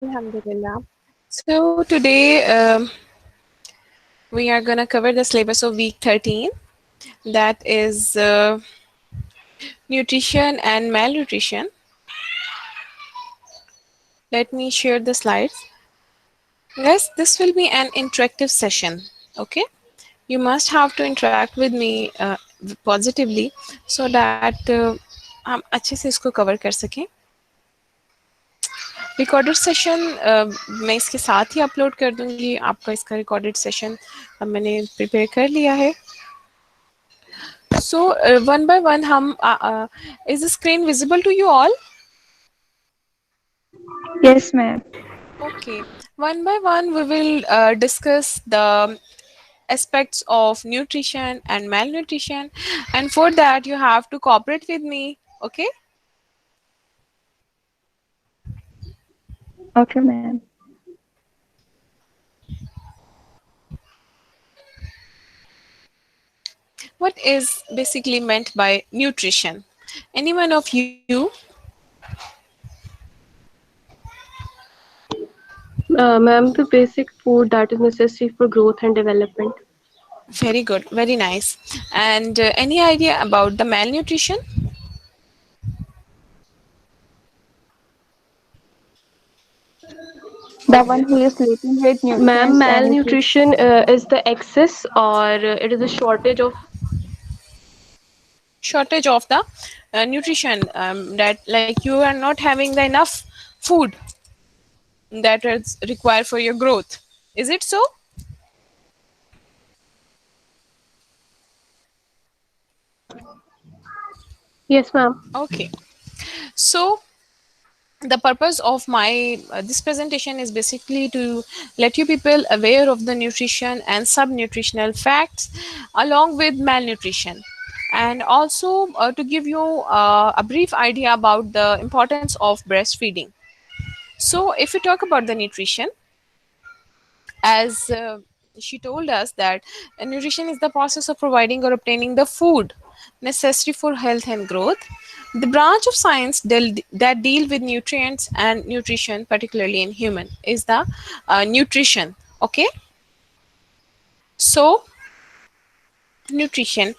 Alhamdulillah. So today we are gonna cover the syllabus of week 13. That is nutrition and malnutrition. Let me share the slides. Guys, this will be an interactive session. Okay, you must have to interact with me positively so that हम अच्छे से इसको cover कर सकें. Recorded session मैं इसके साथ ही upload कर दूंगी. आपका इसका रिकॉर्डेड सेशन मैंने प्रिपेयर कर लिया है. So one by one हम is the screen visible to you all? Yes, ma'am. Okay. One by one we will discuss the aspects of nutrition and malnutrition, and for that you have to cooperate with me. Okay. Okay, ma'am. What is basically meant by nutrition? Anyone of you? Ma'am, the basic food that is necessary for growth and development. Very good, very nice. And any idea about the malnutrition? The one who is sleeping with Ma'am, nutrients and nutrition. malnutrition is the excess or it is a shortage of. Shortage of the nutrition, that like you are not having the enough food that is required for your growth. Is it so? Yes, ma'am. Okay. So the purpose of my this presentation is basically to let you people aware of the nutrition and subnutritional facts along with malnutrition, and also to give you a brief idea about the importance of breastfeeding. So if we talk about the nutrition, as she told us that nutrition is the process of providing or obtaining the food necessary for health and growth. The branch of science that deal with nutrients and nutrition, particularly in human, is the nutrition. Okay. So nutrition,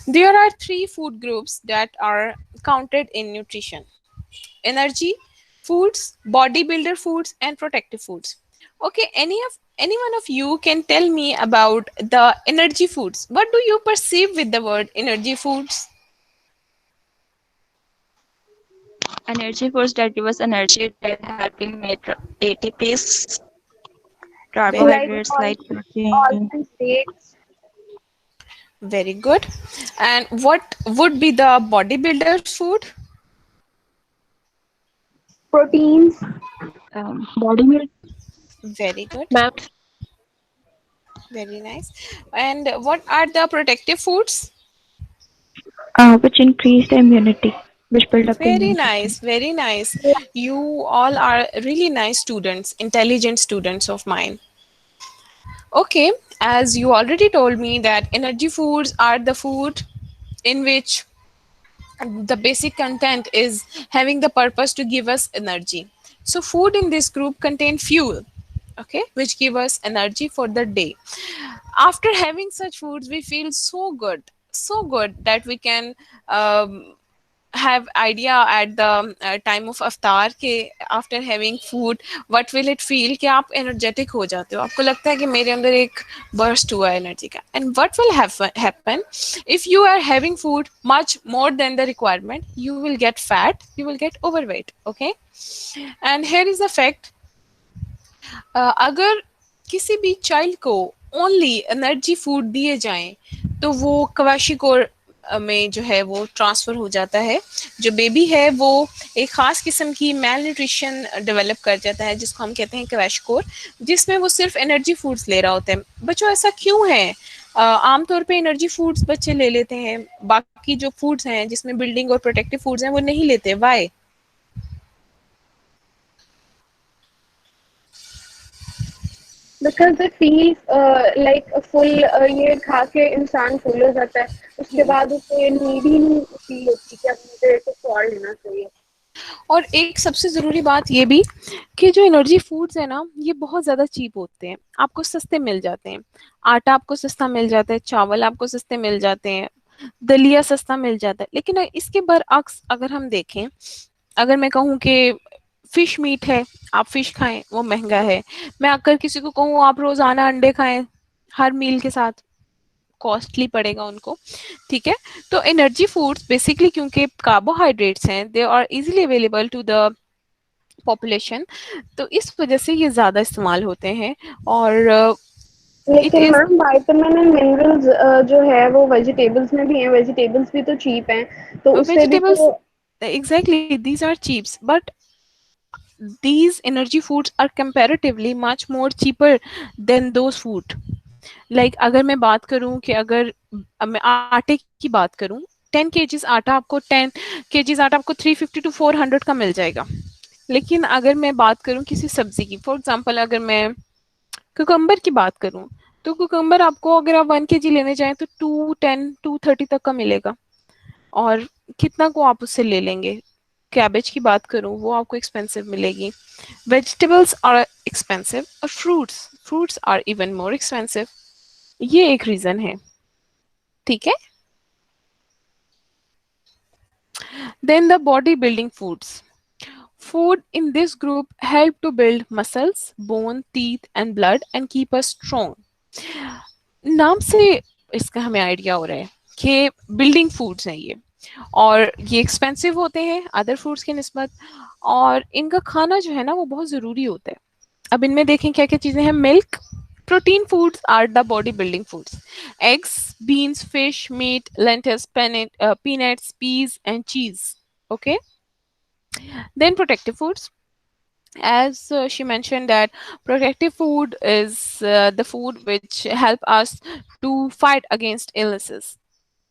there are three food groups that are counted in nutrition: energy foods, bodybuilder foods, and protective foods. Okay, any one of you can tell me about the energy foods. What do you perceive with the word energy foods? Energy foods that give us energy that helping make ATPs, Very Like good. carbohydrates all, like all protein. the dates, Very good. And what would be the bodybuilder's food? proteins, Body milk, Very good. Ma'am, Very nice. And what are the protective foods? which increase the immunity, which build up the Very immune system. nice, very nice. You all are really nice students, intelligent students of mine. Okay, as you already told me that energy foods are the food in which the basic content is having the purpose to give us energy. So food in this group contain fuel, okay, which give us energy for the day. After having such foods we feel so good that we can have idea at the time of अफ्तार के after having food what will it feel कि आप energetic हो जाते हो, आपको लगता है कि मेरे अंदर एक burst हुआ है energy का. And what will happen if you are having food much more than the requirement? You will get fat, you will get overweight. Okay. And here is the fact, अगर किसी भी चाइल्ड को only energy food दिए जाएं तो वो कवाशिकोर में जो है वो ट्रांसफ़र हो जाता है. जो बेबी है वो एक ख़ास किस्म की मेल न्यूट्रिशन डेवलप कर जाता है जिसको हम कहते हैं कवाशिकोर, जिसमें वो सिर्फ एनर्जी फूड्स ले रहा होता है. बच्चों ऐसा क्यों है? आमतौर पे एनर्जी फूड्स बच्चे ले लेते हैं, बाकी जो फूड्स हैं जिसमें बिल्डिंग और प्रोटेक्टिव फूड्स हैं वो नहीं लेते. Y? because they feel like a full ये खा के इंसान फुल हो जाता है, उसके बाद उसे नीड ही नहीं फील होती कि अब मुझे कुछ और लेना चाहिए. और एक सबसे ज़रूरी बात ये भी कि जो एनर्जी फूड्स है ना, ये बहुत ज़्यादा चीप होते हैं, आपको सस्ते मिल जाते हैं। आटा आपको सस्ता मिल जाता है, चावल आपको सस्ते मिल जाते हैं, दलिया सस्ता मिल जाता है। लेकिन इसके बरअक्स अगर हम देखें, अगर मैं कहूँ कि फिश मीट है, आप फिश खाएं, वो महंगा है। मैं अगर किसी को कहूँ आप रोज़ाना अंडे खाएं हर मील के साथ, कॉस्टली पड़ेगा उनको। ठीक है, तो एनर्जी फूड्स बेसिकली क्योंकि कार्बोहाइड्रेट्स हैं, they are easily available to the population, तो इस वजह से ये ज़्यादा इस्तेमाल होते हैं। और इट लेकिन is ma'am vitamin and minerals जो है वो वेजिटेबल्स में भी हैं, वेजिटेबल्स भी तो चीप हैं, तो उससे भी vegetables, तो। exactly, these are cheaps, but these energy foods are comparatively much more cheaper than those food. Like अगर मैं बात करूं कि अगर मैं आटे की बात करूं, 10 kgs आटा आपको 10 kgs आटा आपको 350 to 400 का मिल जाएगा। लेकिन अगर मैं बात करूं किसी सब्जी की, फॉर एग्जांपल अगर मैं कुकम्बर की बात करूं, तो कुकम्बर आपको अगर आप 1 kg लेने जाएं तो 210 230 तक का मिलेगा। और कितना को आप उससे ले लेंगे। कैबेज की बात करूं, वो आपको एक्सपेंसिव मिलेगी। वेजिटेबल्स आर एक्सपेंसिव, और fruits fruits are even more expensive. ये एक रीजन है। ठीक है, then the body building foods. Food in this group help to build muscles, bone, teeth, and blood and keep us strong. नाम से इसका हमें आइडिया हो रहा है कि बिल्डिंग फूड्स हैं ये, और ये एक्सपेंसिव होते हैं अदर फूड्स के निस्बत, और इनका खाना जो है ना वो बहुत ज़रूरी होता है। अब इनमें देखें क्या क्या चीज़ें हैं। Milk, protein foods are the bodybuilding foods. Eggs, beans, fish, meat, lentils, peanuts, peas, and cheese. Okay. Then protective foods. As she mentioned that protective food is the food which help us to fight against illnesses,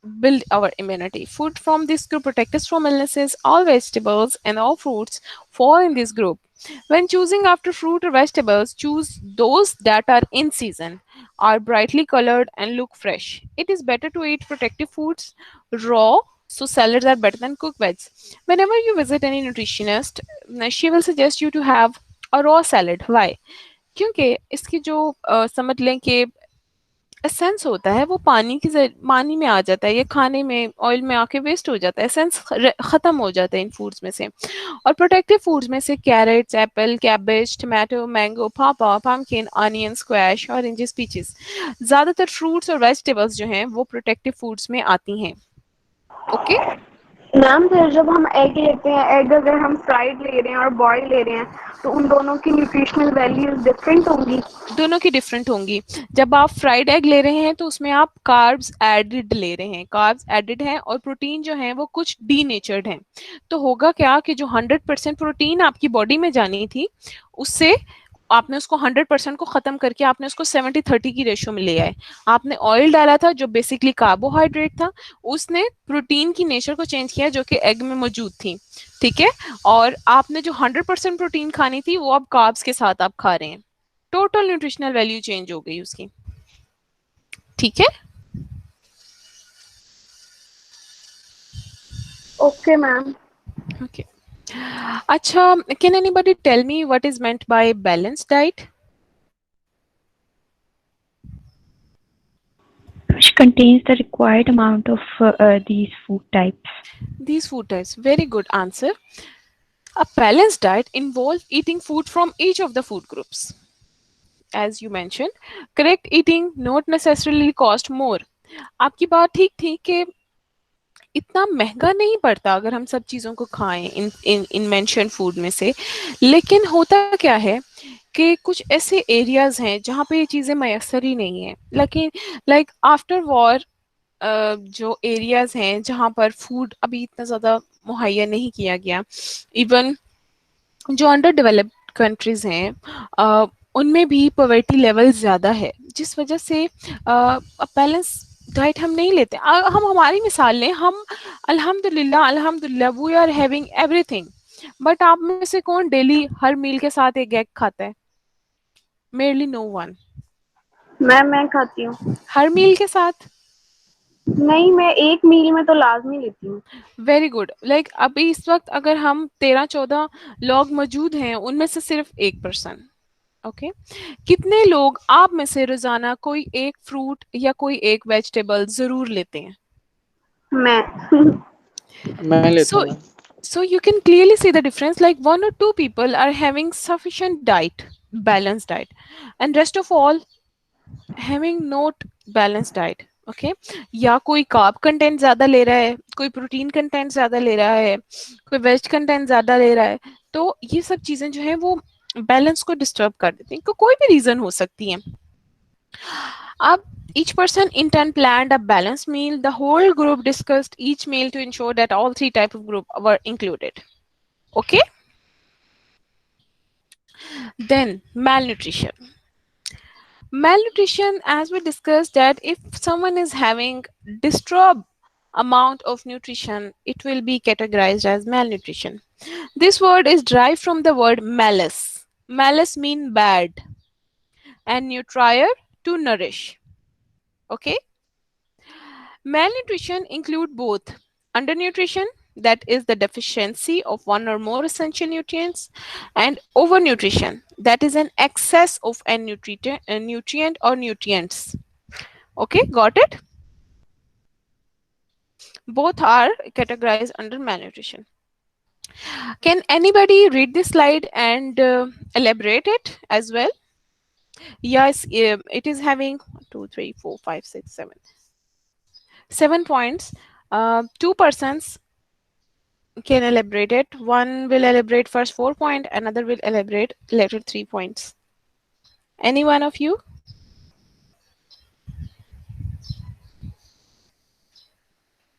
build our immunity. Food from this group protect us from illnesses. All vegetables and all fruits fall in this group. When choosing after fruit or vegetables, choose those that are in season, are brightly colored, and look fresh. It is better to eat protective foods raw, so salads are better than cooked veg. Whenever you visit any nutritionist, she will suggest you to have a raw salad. Why? क्योंकि इसकी जो समझ लें कि essence होता है वो पानी में आ जाता है, ये खाने में ऑयल में आके वेस्ट हो जाता है, एसेंस खत्म हो जाता है इन फूड्स में से। और प्रोटेक्टिव फूड्स में से carrots, apple, cabbage, tomato, mango, पापा, pumpkin, onion, squash, oranges, peaches, ज़्यादातर फ्रूट्स और वेजिटेबल्स जो हैं वो प्रोटेक्टिव फूड्स में आती हैं। ओके। मैम फिर जब हम एग लेते हैं, एग अगर हम फ्राइड ले रहे हैं और बॉयल ले रहे हैं, तो उन दोनों की न्यूट्रिशनल वैल्यूज डिफरेंट होंगी। दोनों की डिफरेंट होंगी। जब आप फ्राइड एग ले रहे हैं तो उसमें आप कार्ब्स एडेड ले रहे हैं, कार्ब्स एडेड हैं, और प्रोटीन जो है वो कुछ डीनेचर्ड हैं। तो होगा क्या कि जो 100% प्रोटीन आपकी बॉडी में जानी थी, उससे आपने उसको 100% को खत्म करके आपने उसको 70-30 की रेशो में ले आए। आपने ऑयल डाला था जो बेसिकली कार्बोहाइड्रेट था, उसने प्रोटीन की नेचर को चेंज किया जो कि एग में मौजूद थी। ठीक है, और आपने जो 100% प्रोटीन खानी थी वो अब कार्ब्स के साथ आप खा रहे हैं, टोटल न्यूट्रिशनल वैल्यू चेंज हो गई उसकी। ठीक है, ओके मैम। ओके। अच्छा, can anybody tell me what is meant by balance diet? Which contains the required amount of these food types. These food types, very good answer. A balanced diet involves eating food from each of the food groups. As you mentioned, correct eating not necessarily cost more. आपकी बात ठीक थी कि इतना महंगा नहीं पड़ता अगर हम सब चीज़ों को खाएं इन इन इन मेंशन फूड में से। लेकिन होता क्या है कि कुछ ऐसे एरियाज हैं जहाँ पे ये चीज़ें मैसर ही नहीं है। लेकिन लाइक आफ्टर वॉर जो एरियाज हैं जहाँ पर फूड अभी इतना ज़्यादा मुहैया नहीं किया गया, इवन जो अंडर डेवलप्ड कंट्रीज हैं उनमें भी पॉवर्टी लेवल ज़्यादा है, जिस वजह से बैलेंस डाइट हम नहीं लेते। हम हमारी मिसाल लें, हम अल्हम्दुलिल्लाह अल्हम्दुलिल्लाह we are having everything, but आप में से कौन डेली हर मील के साथ एक एग खाता है? Merely no one. मैं खाती हूँ। हर मील के साथ नहीं, मैं एक मील में तो लाजमी लेती हूँ। Very good. लाइक अभी इस वक्त अगर हम 13-14 लोग मौजूद हैं, उनमें से सिर्फ 1%। ओके, कितने लोग आप में से रोजाना कोई एक फ्रूट या कोई एक वेजिटेबल जरूर लेते हैं? मैं मैं लेता So, हूँ ma'am. so you can clearly see the difference. Like one or two people are having sufficient diet, balanced diet, and rest of all having not balanced diet. Okay, या कोई कार्ब कंटेंट ज्यादा ले रहा है, कोई protein content ज्यादा ले रहा है, कोई वेज कंटेंट ज्यादा ले रहा है। तो ये सब चीजें जो है वो बैलेंस को डिस्टर्ब कर देती हैं, कोई भी रीजन हो सकती है। अब each person in turn planned a balanced meal. The whole group discussed each meal to ensure that all three types of group were included. Okay? Then malnutrition. Malnutrition, as we discussed, that if someone is having disturbed amount of nutrition, it will be categorized as malnutrition. This word is derived from the word malus. Malus mean bad and nutrier to nourish. Okay? Malnutrition include both undernutrition, that is the deficiency of one or more essential nutrients, and overnutrition, that is an excess of a nutrient or nutrients. Okay, got it? Both are categorized under malnutrition. Can anybody read this slide and elaborate it as well? Yes, it is having 2, 3, 4, 5, 6, 7, 7 points. 2 persons can elaborate it. One will elaborate first 4 points, another will elaborate later 3 points. Any one of you?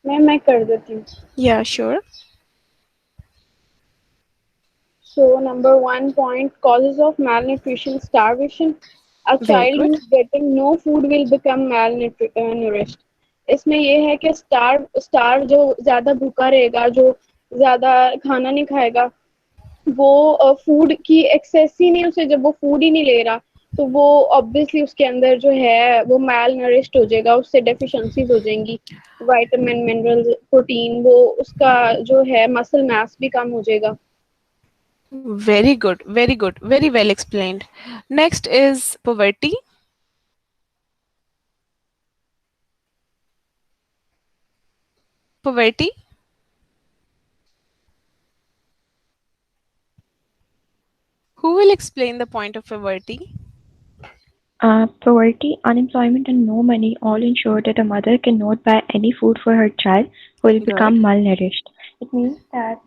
मैं कर देती हूँ। Yeah, sure. So number 1 point, causes of malnutrition, starvation. A Very child who good. is getting no food will become malnourished. इसमें ये है कि star जो ज्यादा भूखा रहेगा, जो ज्यादा खाना नहीं खाएगा, वो फूड की एक्सेस ही नहीं, उसे जब वो फूड ही नहीं ले रहा तो वो ऑब्वियसली उसके अंदर जो है वो मैल नरिश्ड हो जाएगा, उससे डेफिशिएंसीज हो जाएंगी, विटामिन मिनरल्स प्रोटीन, वो उसका जो है मसल मास भी कम हो जाएगा। Very good. Very good. Very well explained. Next is poverty. Poverty. Who will explain the point of poverty? Poverty, unemployment, and no money all ensure that a mother cannot buy any food for her child who will become Good. malnourished. It means that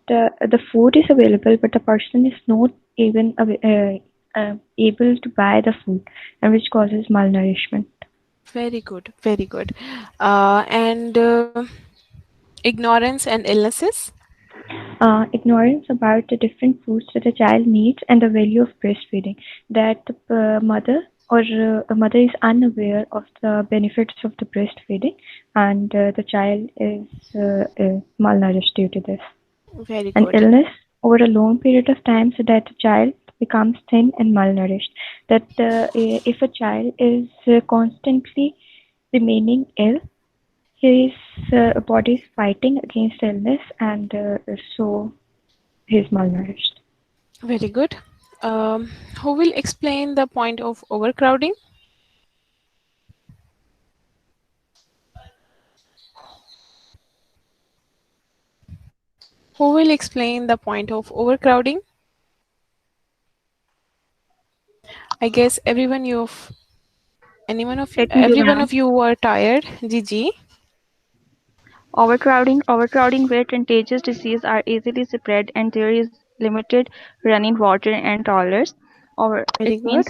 the food is available, but the person is not even able to buy the food, and which causes malnourishment. Very good. Very good. And ignorance and illnesses. Ignorance about the different foods that a child needs and the value of breastfeeding. That the mother or a mother is unaware of the benefits of the breastfeeding, and the child is malnourished due to this. Very An good. illness over a long period of time, so that the child becomes thin and malnourished. That if a child is constantly remaining ill, his body is fighting against illness, and so he's malnourished. Very good. Who will explain the point of overcrowding? Who will explain the point of overcrowding? I guess Let me every give one an of you are tired. Gigi. overcrowding where contagious diseases are easily spread and there is limited running water and toilets. Or Very good.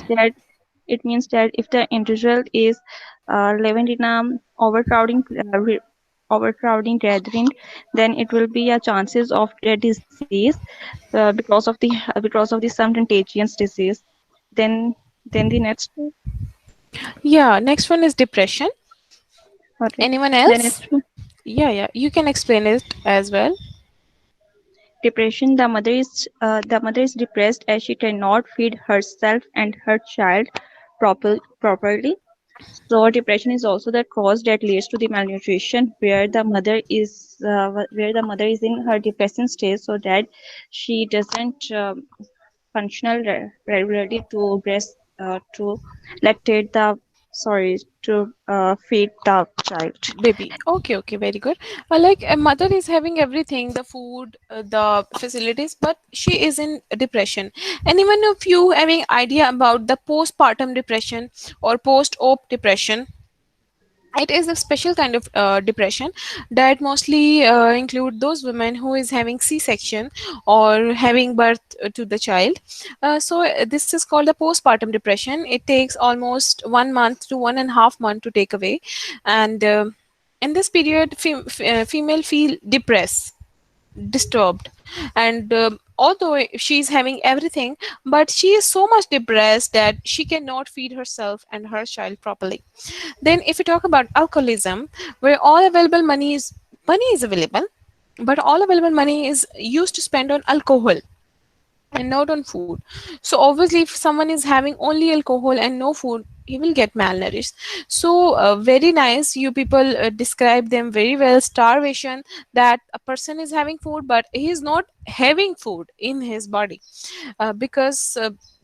it means that if the individual is living in a overcrowding overcrowding gathering, then it will be a chances of the disease because of the some contagious disease. Then the next Yeah, next one is depression. okay. Anyone The else? next one, Yeah, you can explain it as well. depression. The mother is depressed as she cannot feed herself and her child properly. So depression is also the cause that leads to the malnutrition, where the mother is in her depressing stage, so that she doesn't functional regularly to to lactate the sorry to feed the child. Baby. Okay, okay, very good. Like a mother is having everything, the food, the facilities, but she is in depression. Anyone of you having idea about the postpartum depression or post-op depression? It is a special kind of depression that mostly include those women who is having c-section or having birth to the child. This is called the postpartum depression. It takes almost 1 month to 1.5 month to take away, and in this period female feel depressed, disturbed, and although she is having everything, but she is so much depressed that she cannot feed herself and her child properly. Then if we talk about alcoholism, where all available money is available, but all available money is used to spend on alcohol and not on food. So obviously if someone is having only alcohol and no food, he will get malnourished. So very nice, you people describe them very well. Starvation, that a person is having food but he is not having food in his body, because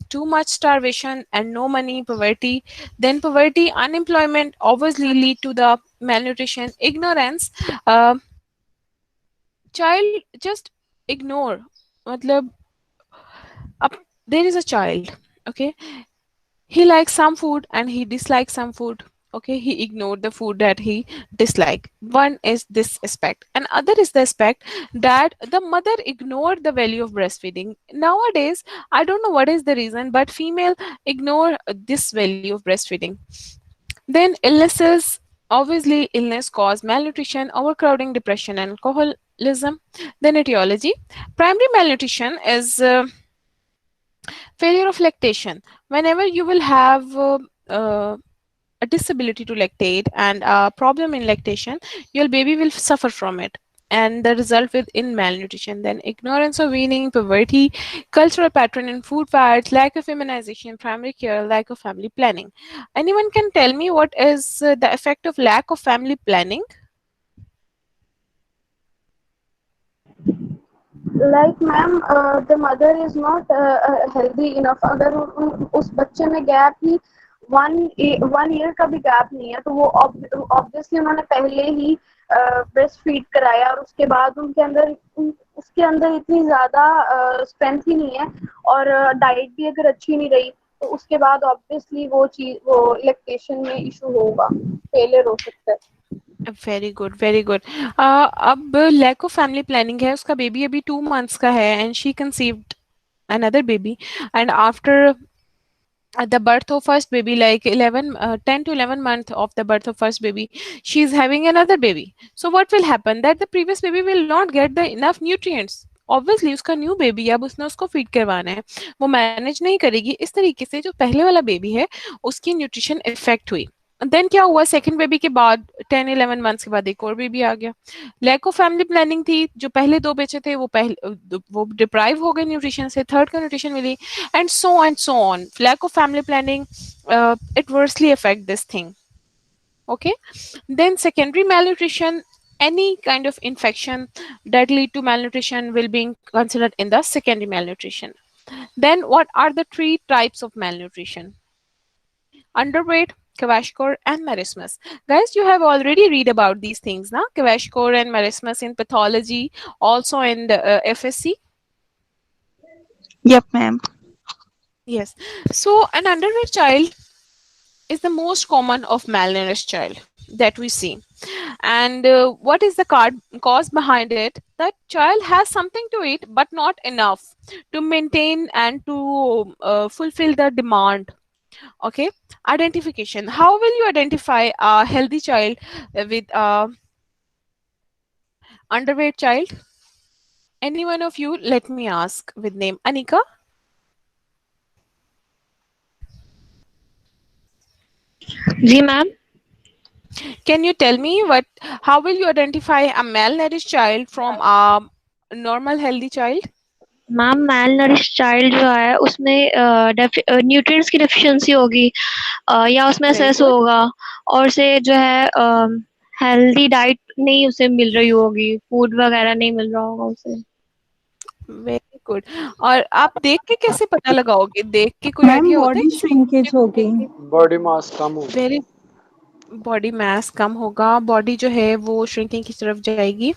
too much starvation and no money, poverty. Then poverty, unemployment obviously lead to the malnutrition. Ignorance, child just ignore, matlab, up, there is a child, okay, he likes some food and he dislikes some food, okay, he ignored the food that he disliked. One is this aspect, and other is the aspect that the mother ignored the value of breastfeeding. Nowadays I don't know what is the reason, but female ignore this value of breastfeeding. Then illnesses, obviously illness cause malnutrition, overcrowding, depression, and alcoholism. Then etiology, primary malnutrition is failure of lactation. Whenever you will have a disability to lactate and a problem in lactation, your baby will suffer from it, and the result with in malnutrition. Then ignorance of weaning, poverty, cultural pattern in food fads, lack of immunization, primary care, lack of family planning. Anyone can tell me what is the effect of lack of family planning? Like ma'am the mother is not healthy enough, अगर उस बच्चे में gap ही 1 year का भी gap नहीं है, तो वो ऑब्वियसली उन्होंने पहले ही ब्रेस्ट फीड कराया और उसके बाद उसके अंदर इतनी ज्यादा स्ट्रेंथ ही नहीं है, और डाइट भी अगर अच्छी नहीं रही तो उसके बाद ऑब्वियसली वो लैक्टेशन में इशू होगा, फेलियर हो सकता है. Very good, very good. अब लैक ऑफ फैमिली प्लानिंग है, उसका बेबी अभी 2 months का है and she conceived another baby, and after at the birth of first baby, like 10 to 11 month of the birth of first baby, she is having another baby. So what will happen, that the previous baby will not get the enough nutrients. Obviously उसका new baby, अब उसने उसको feed करवाना है, वो manage नहीं करेगी. इस तरीके से जो पहले वाला बेबी है उसकी न्यूट्रिशन इफेक्ट हुई. देन क्या हुआ, सेकंड बेबी के बाद 10-11 months के बाद एक और बेबी आ गया. लैक ऑफ फैमिली प्लानिंग थी, जो पहले दो बच्चे थे वो डिप्राइव हो गए न्यूट्रिशन से, थर्ड को न्यूट्रिशन मिली, and so on. Lack of family planning adversely affect this thing. Okay. Then secondary malnutrition, any kind of infection that lead to malnutrition will be considered in the secondary malnutrition. Then what are the 3 types of malnutrition? Underweight, kwashiorkor, and marasmus. Guys, you have already read about these things now, kwashiorkor and marasmus in pathology, also in the FSC. Yep, ma'am. Yes. So an underweight child is the most common of malnourished child that we see. And what is the cause behind it? That child has something to eat but not enough to maintain and to fulfill the demand. Okay. Identification, how will you identify a healthy child with a underweight child? Any one of you, let me ask with name. Anika, ji ma'am. can you tell me how will you identify a malnourished child from a normal healthy child? Ma'am malnourished child जो है उसमें nutrients की deficiency होगी या उसमें Very assess good. होगा और से जो है हेल्दी डाइट नहीं उसे मिल रही होगी, फूड वगैरह नहीं मिल रहा होगा उसे। Very good. और आप देख के कैसे पता लगाओगे? देख के कोई मैम आइडिया होता है बॉडी किसी? श्रिंकेज होगी। बॉडी मास कम होगा। वेरी बॉडी मास कम होगा, बॉडी जो है वो श्रिंकिंग की तरफ जाएगी।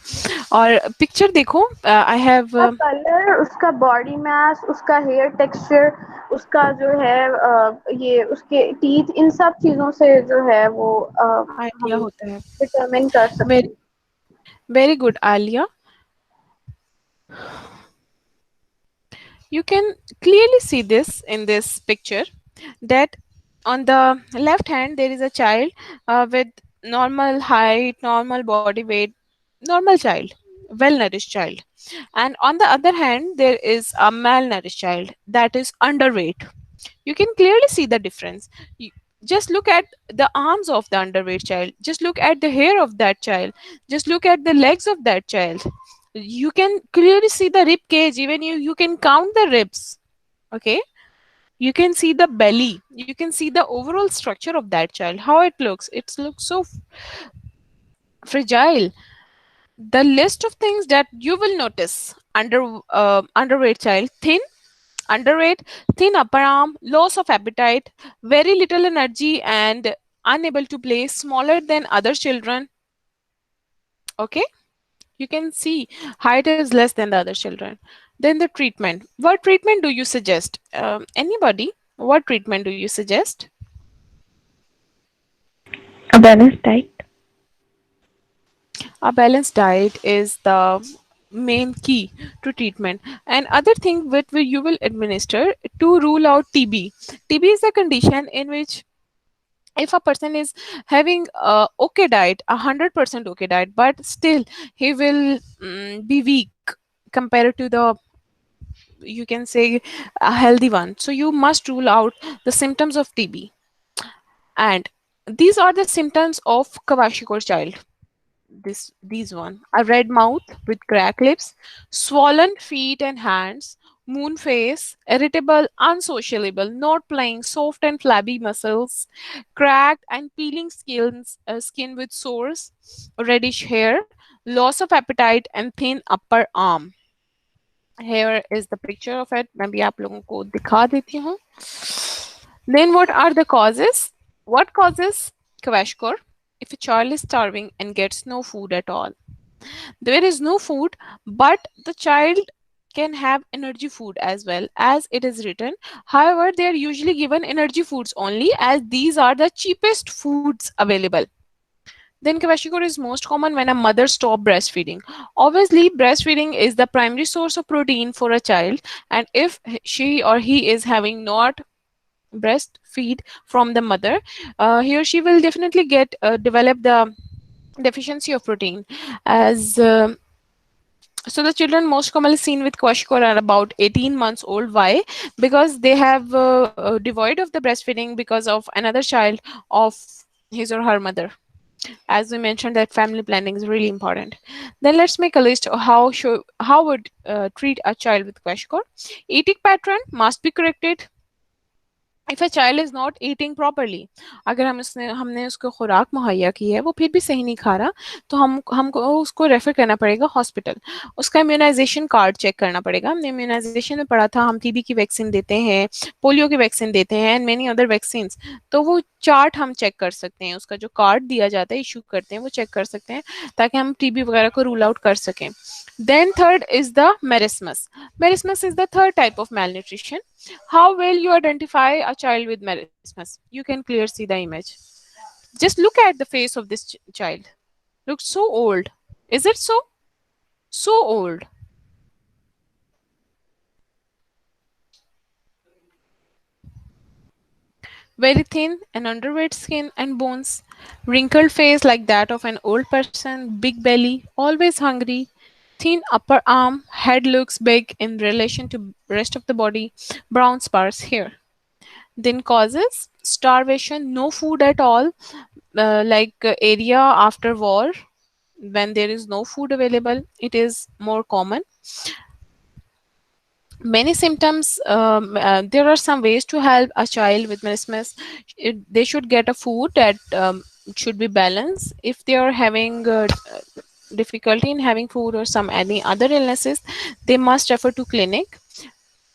और पिक्चर देखो, आई हैव उसका कलर, उसका बॉडी मास, उसका हेयर टेक्सचर, उसका जो है ये उसके टीथ, इन सब चीजों से जो है वो आइडिया हम होता है। डिटरमिन कर सकते वेरी हैं। Very good Alia. You can clearly see this in this picture, that on the left hand there is a child with normal height, normal body weight, normal child, well nourished child, and on the other hand there is a malnourished child that is underweight. You can clearly see the difference. Just look at the arms of the underweight child, just look at the hair of that child, just look at the legs of that child. You can clearly see the rib cage, even you can count the ribs. Okay, you can see the belly, you can see the overall structure of that child, how it looks. It looks so fragile. The list of things that you will notice under underweight child: thin, underweight, thin upper arm, loss of appetite, very little energy, and unable to play, smaller than other children. Okay, you can see height is less than the other children. Then the treatment. What treatment do you suggest? Anybody? What treatment do you suggest? A balanced diet. A balanced diet is the main key to treatment. And other thing which you will administer to rule out TB. TB is a condition in which if a person is having a okay diet, 100% okay diet, but still he will be weak compared to the, you can say, a healthy one. So you must rule out the symptoms of TB. And these are the symptoms of Kwashiorkor child. These one: a red mouth with cracked lips, swollen feet and hands, moon face, irritable, unsociable, not playing, soft and flabby muscles, cracked and peeling skin with sores, reddish hair, loss of appetite, and thin upper arm. Here is the picture of it. मैं भी आप लोगों को दिखा देती हूँ. Then what are the causes? What causes Kwashiorkor? If a child is starving and gets no food at all, there is no food, but the child can have energy food as well, as it is written. However, they are usually given energy foods only, as these are the cheapest foods available. Then Kwashiorkor is most common when a mother stops breastfeeding. Obviously, breastfeeding is the primary source of protein for a child, and if she or he is having not breastfeed from the mother, he or she will definitely get develop the deficiency of protein. As so the children most commonly seen with kwashiorkor are about 18 months old. Why? Because they have devoid of the breastfeeding because of another child of his or her mother. As we mentioned, that family planning is really important. Then let's make a list of how would treat a child with kwashiorkor. Eating pattern must be corrected. If a child is not eating properly, अगर हमने उसको खुराक मुहैया की है, वो फिर भी सही नहीं खा रहा, तो हमको उसको रेफर करना पड़ेगा हॉस्पिटल. उसका इम्यूनाइजेशन कार्ड चेक करना पड़ेगा. हमने इम्यूनाइजेशन में पढ़ा था, हम टीबी की वैक्सीन देते हैं, पोलियो की वैक्सीन देते हैं, एंड मेनी अदर वैक्सीन. तो वो चार्ट हम चेक कर सकते हैं, उसका जो कार्ड दिया जाता है, इशू करते हैं, वो चेक कर सकते हैं, ताकि हम टीबी वगैरह को रूल आउट कर सकें. Then third is the merismus. Merismus is the third type of malnutrition. How will you identify a child with merismus? You can clearly see the image. Just look at the face of this child. Looks so old. Is it so? So old. Very thin and underweight skin and bones, wrinkled face like that of an old person, big belly, always hungry, thin upper arm, head looks big in relation to rest of the body, brown sparse hair. Then causes starvation, no food at all, area after war, when there is no food available, it is more common. Many symptoms, there are some ways to help a child with meniscus. They should get a food that should be balanced. If they are having difficulty in having food or some any other illnesses, they must refer to clinic.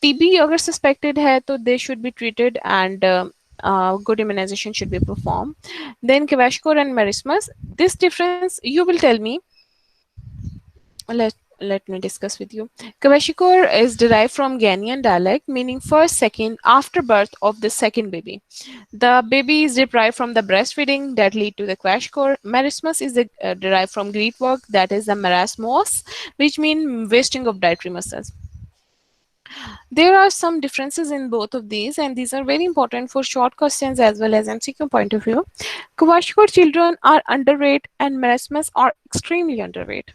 TB अगर suspected है तो they should be treated, and good immunization should be performed. Then Kwashiorkor and merismus, this difference you will tell me. Let me discuss with you. Kwashiorkor is derived from Ghanaian dialect, meaning first, second, after birth of the second baby. The baby is deprived from the breastfeeding that lead to the kwashiorkor. Merismus is derived from Greek word that is the marasmos, which means wasting of dietary muscles. There are some differences in both of these, and these are very important for short questions as well as MCQ point of view. Kwashiorkor children are underweight and marasmus are extremely underweight.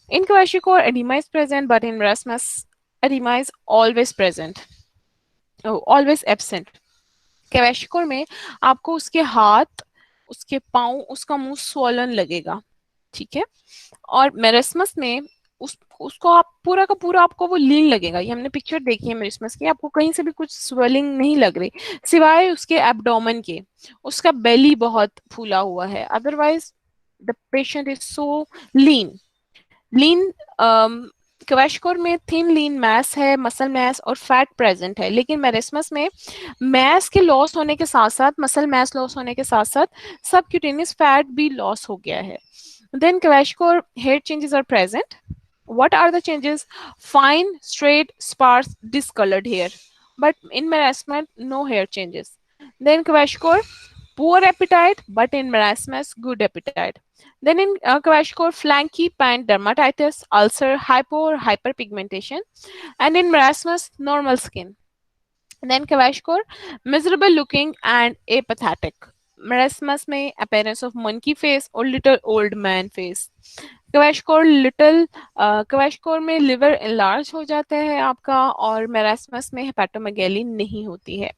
In Kwashiorkor, edema is present, but in marasmus, edema is always present. Oh, always absent. क्वेशिकोर में आपको उसके हाथ, उसके पाँव, उसका मुंह swollen लगेगा, ठीक है। और मेरिस्मस में उसको आप पूरा का पूरा आपको वो लीन लगेगा। ये हमने पिक्चर देखी है मेरिस्मस की, आपको कहीं से भी कुछ स्वेलिंग नहीं लग रही सिवाय उसके एब्डोमेन के। उसका बेली बहुत फूला हुआ है, otherwise the patient is so lean. Lean kwashiorkor में थिन लीन मैस है, मसल मैस और फैट प्रेजेंट है, लेकिन मेरिस्मस में मैस के लॉस होने के साथ साथ, मसल मैस लॉस होने के साथ साथ सबक्यूटेनियस फैट भी लॉस हो गया है। Then kwashiorkor hair changes are present. What are the changes? Fine, straight, sparse, discolored hair. But in marasmus, no hair changes. Then Kwashiorkor, poor appetite, but in marasmus, good appetite. Then in Kwashiorkor, flanky pain, dermatitis, ulcer, hypo or hyperpigmentation. And in marasmus, normal skin. Then Kwashiorkor, miserable looking and apathetic. Marasmus में appearance of monkey face or little old man face. क्वेशिकोर में liver enlarge हो जाता है आपका, और marasmus में हेपेटोमेगैली नहीं होती है।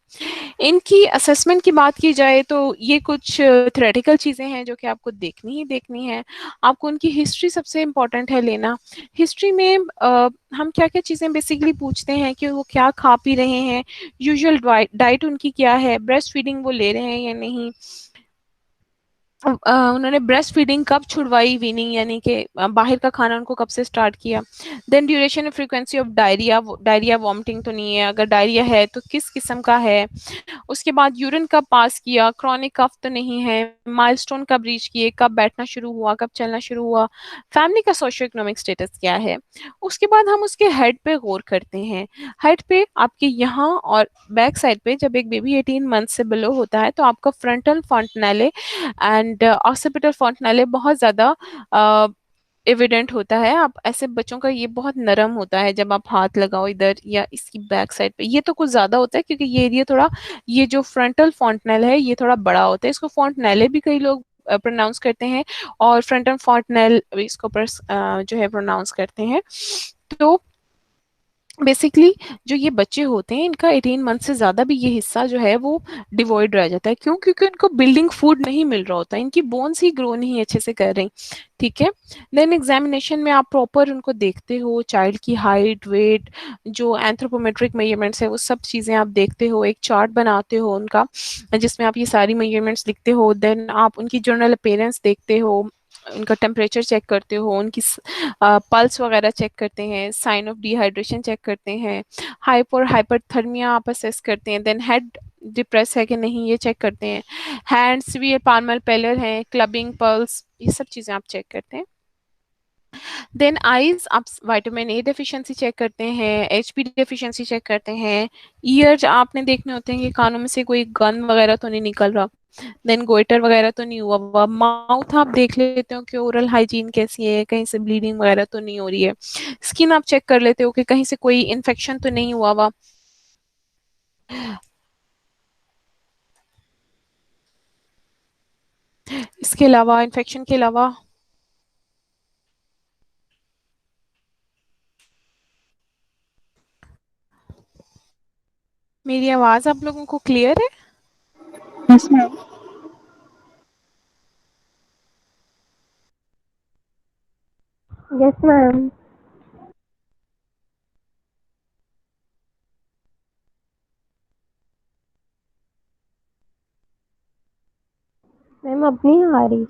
इनकी असेसमेंट की बात की जाए तो ये कुछ थ्योरेटिकल चीज़ें हैं जो कि आपको देखनी ही देखनी है। आपको उनकी हिस्ट्री सबसे इम्पोर्टेंट है लेना। हिस्ट्री में हम क्या क्या चीज़ें बेसिकली पूछते हैं कि वो क्या खा पी रहे हैं, यूजुअल डाइट उनकी क्या है, ब्रेस्ट फीडिंग वो ले रहे हैं या नहीं, उन्होंने ब्रेस्ट फीडिंग कब छुड़वाई, वीनिंग यानी कि बाहर का खाना उनको कब से स्टार्ट किया। Then duration and frequency of diarrhoea, diarrhoea vomiting तो नहीं है, अगर डायरिया है तो किस किस्म का है। उसके बाद यूरिन कब पास किया, क्रॉनिक कफ तो नहीं है, माइलस्टोन कब रीच किए, कब बैठना शुरू हुआ, कब चलना शुरू हुआ, फैमिली का सोशियो इकोनॉमिक स्टेटस क्या है। उसके बाद हम उसके हेड पे गौर करते हैं। हेड पे आपके यहाँ और बैक साइड पे जब एक बेबी 18 मंथ से बिलो होता है तो आपका फ्रंटल फॉन्टनेले एंड ऑक्सीपिटल फॉन्टनेले बहुत ज़्यादा एविडेंट होता है। आप ऐसे बच्चों का ये बहुत नरम होता है, जब आप हाथ लगाओ इधर या इसकी बैक साइड पे, ये तो कुछ ज़्यादा होता है क्योंकि ये एरिया थोड़ा, ये जो फ्रंटल फॉन्टनेल है ये थोड़ा बड़ा होता है। इसको फॉन्टनेले भी कई लोग प्रोनाउंस करते हैं, और फ्रंटल फॉन्टनेल इसको जो है प्रोनाउंस करते हैं। तो बेसिकली जो ये बच्चे होते हैं इनका 18 मंथ से ज़्यादा भी ये हिस्सा जो है वो डिवॉइड रह जाता है। क्यों? क्योंकि उनको बिल्डिंग फूड नहीं मिल रहा होता, इनकी बोन्स ही ग्रो नहीं अच्छे से कर रही, ठीक है। देन एग्जामिनेशन में आप प्रॉपर उनको देखते हो, चाइल्ड की हाइट, वेट, जो एंथ्रोपोमेट्रिक मेजरमेंट्स है वो सब चीज़ें आप देखते हो, एक चार्ट बनाते हो उनका जिसमें आप ये सारी मेजरमेंट्स लिखते हो। देन आप उनकी जनरल अपीयरेंस देखते हो, उनका टेम्परेचर चेक करते हो, उनकी पल्स वगैरह चेक करते हैं, साइन ऑफ डिहाइड्रेशन चेक करते हैं, हाइपर हाइपरथर्मिया आप असेस करते हैं। देन हेड डिप्रेस है कि नहीं ये चेक करते हैं, हैंड सीवियर पाल्मर पेलर है, क्लबिंग पल्स, ये सब चीज़ें आप चेक करते हैं। देन आईज आप विटामिन ए डेफिशिएंसी चेक करते हैं, एचपी डेफिशिएंसी चेक करते हैं। ईयर्स आपने देखने होते हैं कि कानों में से कोई गन वगैरह तो नहीं निकल रहा। देन गोइटर वगैरह तो नहीं हुआ हुआ। माउथ आप देख लेते हो कि ओरल हाइजीन कैसी है, कहीं से ब्लीडिंग वगैरह तो नहीं हो रही है। स्किन आप चेक कर लेते हो कि कहीं से कोई इन्फेक्शन तो नहीं हुआ हुआ। इसके अलावा, इन्फेक्शन के अलावा, मेरी आवाज़ आप लोगों को क्लियर है? Yes, ma'am. Yes, ma'am. Ma'am अपनी आ रही।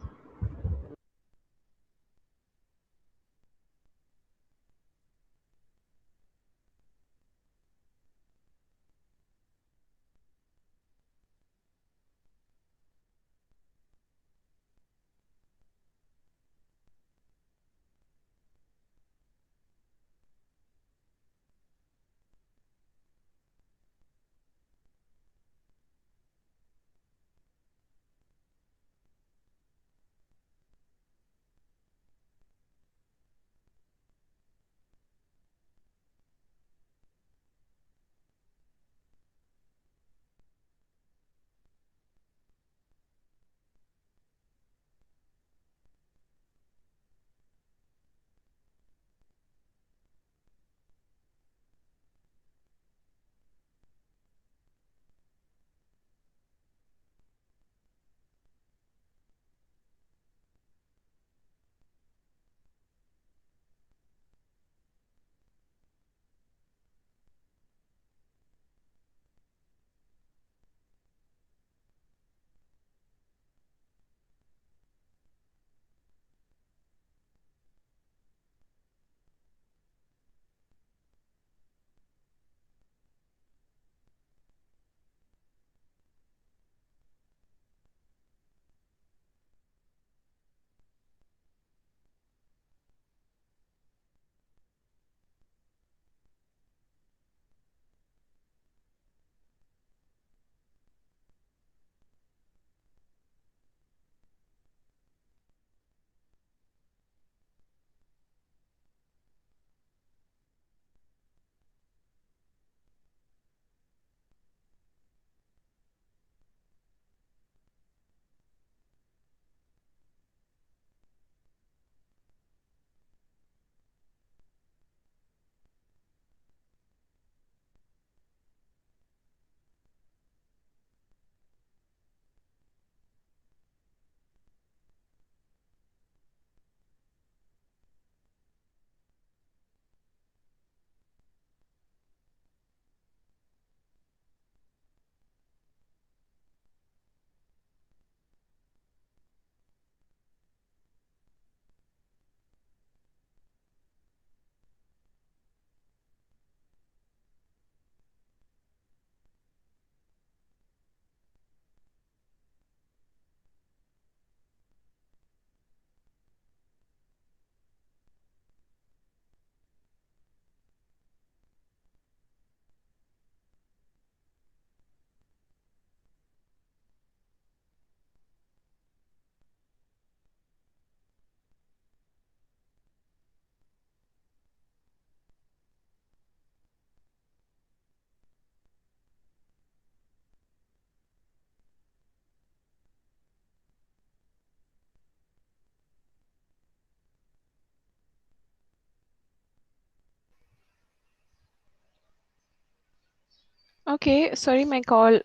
Okay, sorry, my call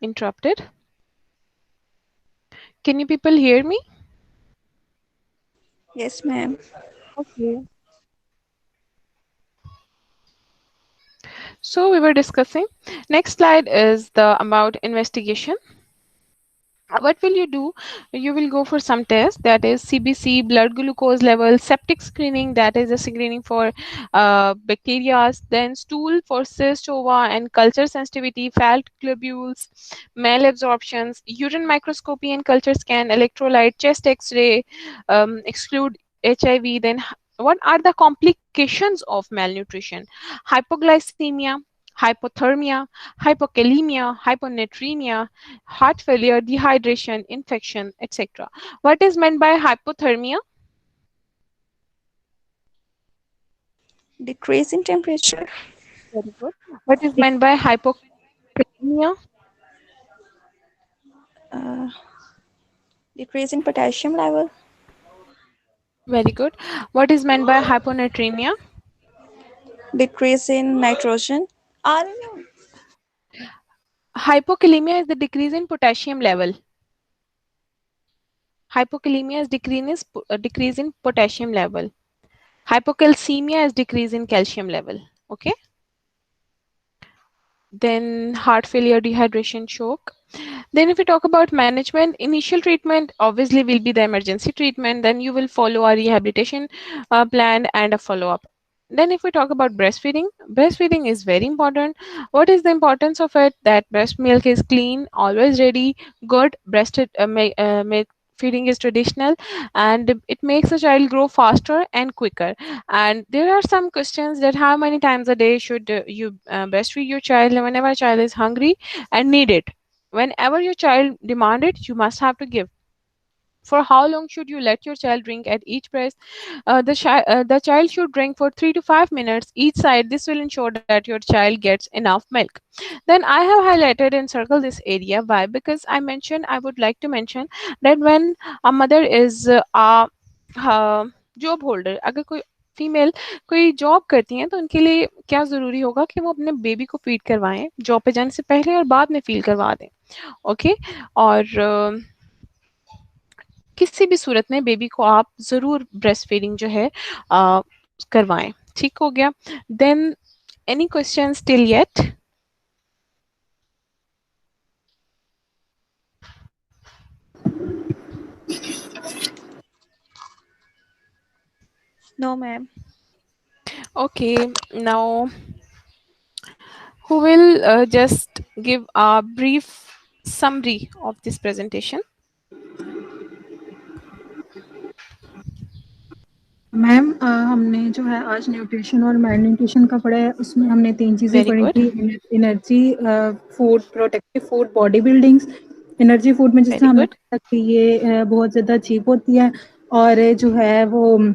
interrupted. Can you people hear me? Yes, ma'am. Okay. So we were discussing. Next slide is the about investigation. What will you do? You will go for some test, that is CBC, blood glucose level, septic screening, that is a screening for bacteria, then stool for cyst, ova, and culture sensitivity, fat globules, malabsorptions, urine microscopy and culture scan, electrolyte, chest X-ray, exclude HIV. Then what are the complications of malnutrition? Hypoglycemia, hypothermia, hypokalemia, hyponatremia, heart failure, dehydration, infection, etc. What is meant by hypothermia? Decrease in temperature. Very good. What is meant by hypokalemia? Uh, Decrease in potassium level. Very good. What is meant by hyponatremia? Decrease in nitrogen. I don't know. Hypokalemia is the decrease in potassium level. Hypokalemia is decrease in potassium level. Hypocalcemia is decrease in calcium level. Okay. then heart failure, dehydration, choke. Then if we talk about management, initial treatment obviously will be the emergency treatment. Then you will follow a rehabilitation plan and a follow up. Then if we talk about breastfeeding, breastfeeding is very important. What is the importance of it? That breast milk is clean, always ready, good. Milk feeding is traditional, and it makes the child grow faster and quicker. And there are some questions that how many times a day should you breastfeed your child? Whenever a child is hungry and need it, whenever your child demand it, you must have to give. For how long should you let your child drink at each breast? The child should drink for 3 to 5 minutes each side. This will ensure that your child gets enough milk. Then I have highlighted and circled this area. Why? Because I would like to mention that when a mother is a job holder, अगर कोई female कोई job करती हैं तो उनके लिए क्या ज़रूरी होगा कि वो अपने बेबी को फीड करवाएं जॉब पे जाने से पहले और बाद में फील करवा दें। ओके। और किसी भी सूरत में बेबी को आप ज़रूर ब्रेस्ट फीडिंग जो है करवाएं। ठीक हो गया। Then any questions till yet? No, ma'am. Okay, now who will just give a brief summary of this presentation? Ma'am हमने जो है आज न्यूट्रिशन और मैलन्यूट्रिशन का पढ़ा है, उसमें हमने 3 चीज़ें Very पढ़ी good. थी, energy food, protective food, body buildings. Energy food में जिस Very तरह हमने good. पढ़ा कि ये बहुत ज़्यादा चीप होती है और जो है वो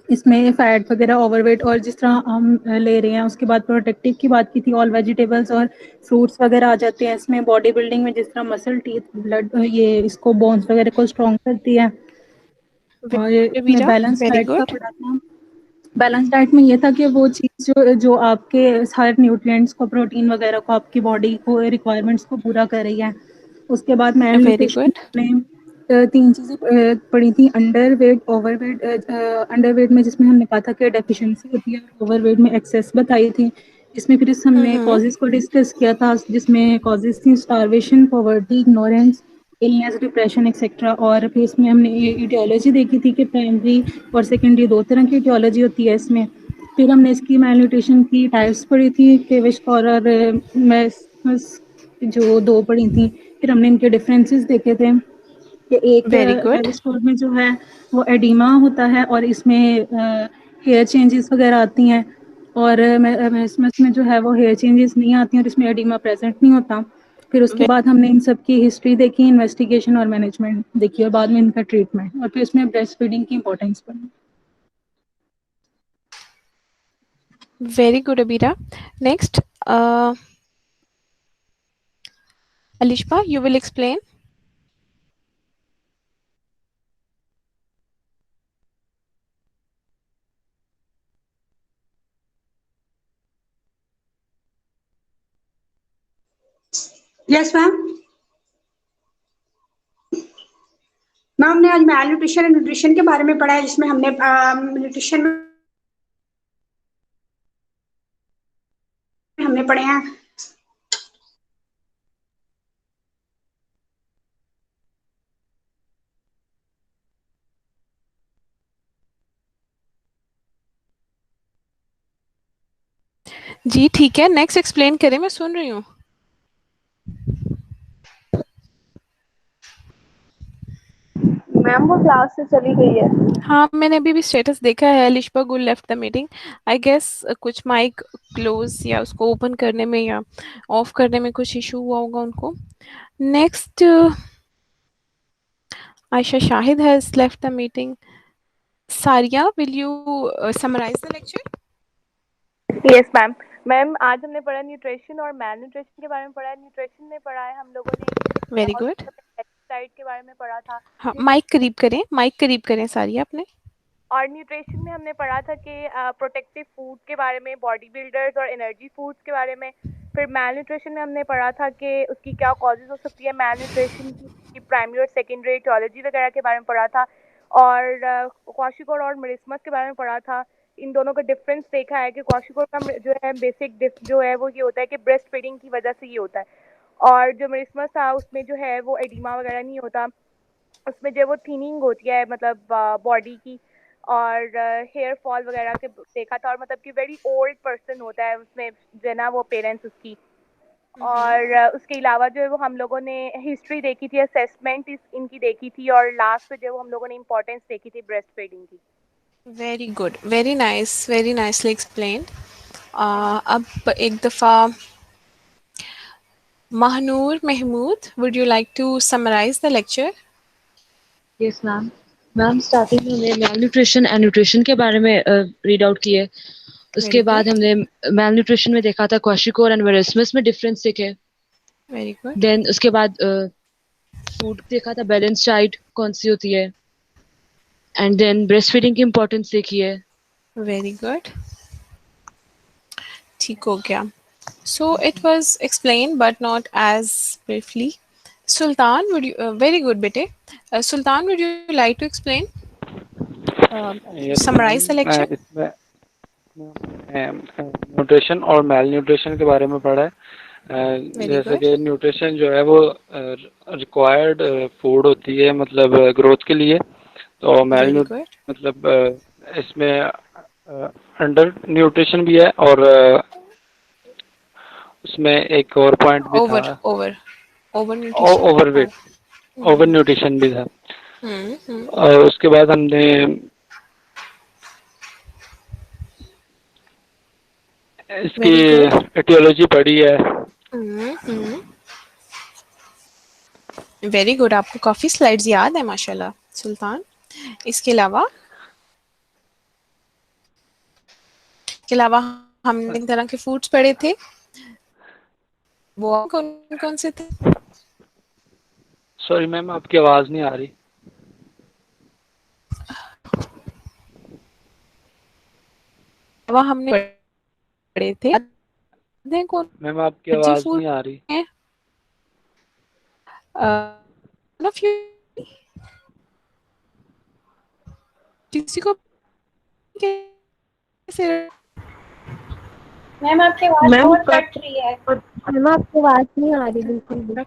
इसमें फैट वगैरह, ओवरवेट और जिस तरह हम ले रहे हैं। उसके बाद प्रोटेक्टिव की बात की थी, ऑल वेजिटेबल्स और फ्रूट्स वगैरह आ जाते हैं इसमें। बॉडी बिल्डिंग में जिस तरह मसल, टीथ, ब्लड, ये इसको बोन्स वगैरह को स्ट्रॉन्ग करती है। और इसमें Ravira, बैलेंस very डाइट का good. पढ़ा था। बैलेंस डाइट में ये था कि वो चीज़ जो जो आपके हर न्यूट्रिएंट्स को, प्रोटीन वगैरह को, आपकी बॉडी को रिक्वायरमेंट्स को पूरा कर रही है। उसके बाद मैल Very न्यूट्रिशन good. में 3 चीज़ें पढ़ी थी, अंडरवेट, ओवरवेट। अंडरवेट में जिसमें हमने कहा था कि डेफिशिएंसी होती है, ओवरवेट में एक्सेस बताई थी। इसमें फिर हमने Mm-hmm. कॉजेज़ को डिस्कस किया था, जिसमें कॉजेज़ थी starvation, poverty, ignorance, illness, depression etcetera. और फिर इसमें हमने ईटियोलॉजी देखी थी कि प्राइमरी और सेकेंडरी 2 तरह की ईटियोलॉजी होती है इसमें। फिर हमने इसकी मैलन्यूट्रिशन की टाइप्स पढ़ी थी, क्वेविश-कॉर और मैस्मस, जो 2 पढ़ी थी। फिर हमने इनके डिफरेंसेस देखे थे कि एक Very good. क्वेविश-कॉर में जो है वो एडिमा होता है और इसमें हेयर चेंजेस वगैरह आती हैं, और मैस्मस में जो है वो हेयर चेंजेस नहीं आती हैं और इसमें एडिमा प्रेजेंट नहीं होता। फिर उसके बाद हमने इन सब की हिस्ट्री देखी, इन्वेस्टिगेशन और मैनेजमेंट देखी और बाद में इनका ट्रीटमेंट, और फिर इसमें ब्रेस्ट फीडिंग की इंपॉर्टेंस पढ़ी। Very good, Abira. Next, Alishba, you will explain. Yes ma'am. Ma'am हमने आज मैल न्यूट्रिशन और न्यूट्रिशन के बारे में पढ़ा है, जिसमें हमने न्यूट्रिशन में हमने पढ़े हैं जी ठीक है, नेक्स्ट एक्सप्लेन करें, मैं सुन रही हूँ। मैम वो क्लास से चली गई है। हाँ, मैंने अभी भी स्टेटस देखा है, Alishba Gul left the meeting. I guess कुछ माइक क्लोज या उसको ओपन करने में या ऑफ करने में कुछ इशू हुआ होगा उनको। Next, Ayesha Shahid has left the meeting. Sariya, will you summarise the lecture? Yes ma'am. Ma'am आज हमने पढ़ा न्यूट्रिशन और मैल न्यूट्रिशन के बारे में पढ़ा है। न्यूट्रिशन में पढ़ा है हम लोगों ने वेरी गुड। डाइट के बारे में पढ़ा था। हाँ, माइक करीब करें सारिया अपने। और न्यूट्रिशन में हमने पढ़ा था कि प्रोटेक्टिव फूड के बारे में, बॉडी बिल्डर्स और एनर्जी फूड्स के बारे में। फिर मैल न्यूट्रिशन में हमने पढ़ा था कि उसकी क्या कॉजेज हो सकती है, मैल न्यूट्रिशन की प्राइमरी और सेकेंडरी ईटियोलॉजी वगैरह के बारे में पढ़ा था। और क्वाशिकोर और मेरिस्मस के बारे में पढ़ा था। इन दोनों का डिफरेंस देखा है कि क्वाशिकोर का जो है बेसिक जो है वो ये होता है कि ब्रेस्ट फीडिंग की वजह से ये होता है, और जो मेरिस्मस था उसमें जो है वो एडिमा वगैरह नहीं होता, उसमें जो वो थिनिंग होती है मतलब बॉडी की, और हेयर फॉल वगैरह के देखा था, और मतलब कि वेरी ओल्ड पर्सन होता है उसमें जो है ना वो पेरेंट्स उसकी। और उसके अलावा जो है वो हम लोगों ने हिस्ट्री देखी थी, असेसमेंट इनकी देखी थी, और लास्ट पे जो हम लोगों ने इम्पोर्टेंस देखी थी ब्रेस्ट फीडिंग की। Very good, very nice, very nicely explained. अब एक दफ़ा Mahnur Mahmood, would you like to summarize the lecture? Yes ma'am. Ma'am starting में हमने मेल न्यूट्रिशन एंड न्यूट्रिशन के बारे में रीड आउट किए। उसके Very बाद good, हमने मेल न्यूट्रिशन में देखा था क्वाशिकोर एंड मेरिस्मस में डिफरेंस देखे। very good, देन उसके बाद फूड देखा था, बैलेंस डाइट कौन सी होती है, एंड देन ब्रेस्ट फीडिंग की इम्पोर्टेंस देखी है। very good. ठीक हो गया. So it was explained but not as briefly. Sultan, would you very good bete. Sultan, would you like to explain? Yes Summarize the lecture. Ma'am, इसमें nutrition और mail nutrition के बारे में पढ़ा है। Very जैसे good, कि न्यूट्रिशन जो है वो रिक्वायर्ड फूड होती है मतलब ग्रोथ के लिए, तो मेल very good. मतलब इसमें अंडर न्यूट्रिशन भी है, और उसमें एक और पॉइंट भी था, Over nutrition. Overweight, over nutrition भी था। Hmm. और उसके बाद हमने इसकी Very good. एटियोलॉजी पढ़ी है। Hmm. वेरी गुड, आपको काफ़ी स्लाइड्स याद है माशाल्लाह सुल्तान। इसके अलावा हमने इन तरह के फूड्स पढ़े थे, वो कौन कौन से थे? सॉरी मैम, आपकी आवाज नहीं आ रही। वो हमने पढ़े थे, कौन मैम आपकी जी आवाज फूड नहीं आ रही। है? किसी को कैसे? मैम आपकी आवाज मैम बहुत कट रही है। मैम आपकी आवाज नहीं आ रही बिल्कुल भी।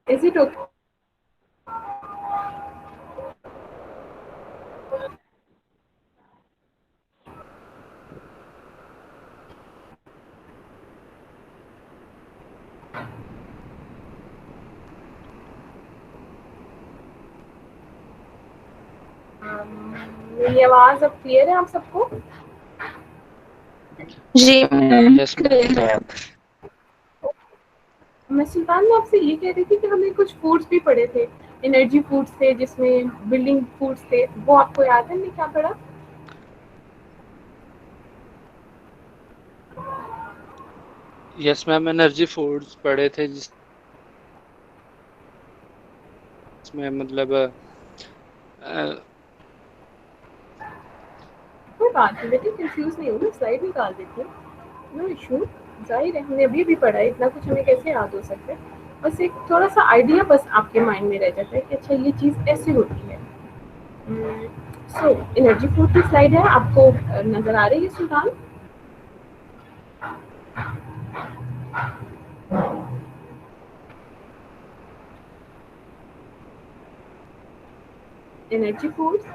Is it okay? मेरी आवाज अब क्लियर है आप सबको? जी यस मैं सुल्तान मैं आपसे ये कह रही थी कि हमने कुछ फूड्स भी पढ़े थे, एनर्जी फूड्स थे जिसमें बिल्डिंग फूड्स थे, वो आपको याद है हमने क्या पढ़ा? यस मैम, एनर्जी फूड्स पढ़े थे जिसमें मतलब कोई बात नहीं बेटे, कंफ्यूज नहीं होना, स्लाइड निकाल देती हूँ, नो इशू। जाहिर है हमने अभी भी पढ़ा है, इतना कुछ हमें कैसे याद हो सकता है, बस एक थोड़ा सा आइडिया बस आपके माइंड में रह जाता है कि अच्छा ये चीज़ ऐसे होती है। सो एनर्जी फूड की स्लाइड है, आपको नजर आ रही है सुल्तान? एनर्जी फूड्स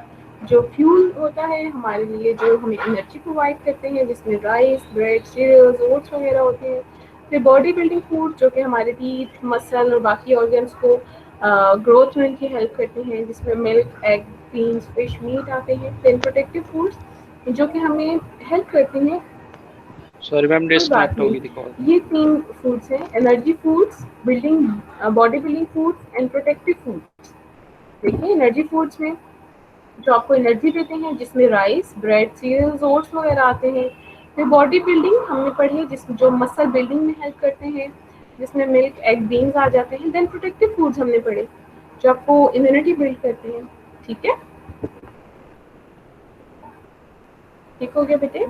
जो फ्यूल होता है हमारे लिए, जो हमें एनर्जी प्रोवाइड करते हैं, जिसमें राइस, ब्रेड, सीरियल्स, ओट्स वगैरह होते हैं। फिर बॉडी बिल्डिंग फूड जो कि हमारे टीथ, मसल और बाकी ऑर्गन्स को ग्रोथ में उनकी हेल्प करते हैं, जिसमें milk, egg, beans, fish, meat आते हैं। फिर प्रोटेक्टिव फूड्स जो कि हमें हेल्प करते हैं। सॉरी मैम, कोई बात डिस्कनेक्ट होगी थी नहीं, कॉल। ये 3 फूड्स हैं, energy foods, building body building foods and protective foods. देखिए एनर्जी फूड्स में जो आपको एनर्जी देते हैं, जिसमें राइस, ब्रेड, सीरियल्स, ओट्स वगैरह आते हैं। फिर बॉडी बिल्डिंग हमने पढ़ी है, जिसमें जो मसल बिल्डिंग में हेल्प करते हैं, जिसमें मिल्क, एग, बीन्स आ जाते हैं। देन प्रोटेक्टिव फूड्स हमने पढ़े जो आपको इम्यूनिटी बिल्ड करते हैं। ठीक है, ठीक हो गया बेटे?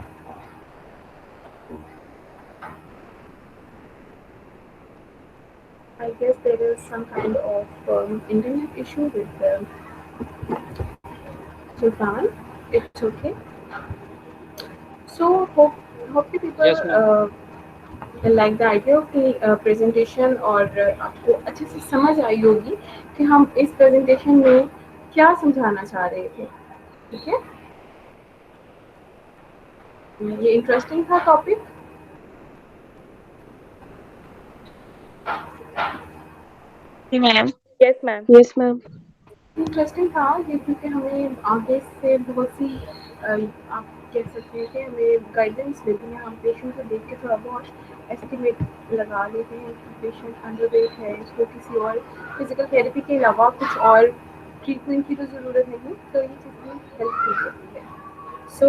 I guess there is some kind of internet issue with Japan. It's okay. So hope you people Yes, ma'am. Like the idea of presentation और आपको अच्छे से समझ आई होगी कि हम इस प्रेजेंटेशन में क्या समझाना चाह रहे थे. ठीक है, ये इंटरेस्टिंग था topic. Ma'am yes ma'am. Yes ma'am. Interesting था ये क्योंकि हमें आगे से बहुत सी आप कह सकते हैं कि हमें गाइडेंस मिलती है. हम पेशेंट को देख के थोड़ा बहुत एस्टिमेट लगा लेते हैं कि पेशेंट अंडरवेट है, इसको किसी और फिजिकल थेरेपी के अलावा कुछ और ट्रीटमेंट की तो ज़रूरत नहीं. तो ये चीज़ हमें हेल्प की जाती है. So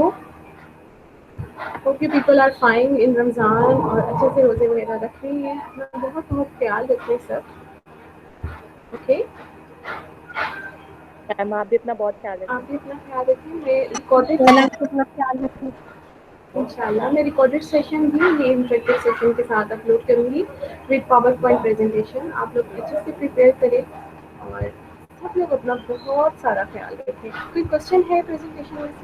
hope you people are fine in Ramzan और अच्छे से रोज़े वगैरह रख रही हैं. अपना बहुत बहुत ख्याल रखें सब. ओके, मैम आप भी अपना बहुत ख्याल रखें. आप भी अपना ख्याल रखें. मैं रिकॉर्डेड इंशाल्लाह मैं रिकॉर्डेड सेशन भी ये इंटरेक्टिव सेशन के साथ अपलोड करूँगी विद पावर पॉइंट प्रेजेंटेशन. आप लोग अच्छे से प्रिपेयर करें और सब लोग अपना बहुत सारा ख्याल रखें. कोई क्वेश्चन है प्रेजेंटेशन में?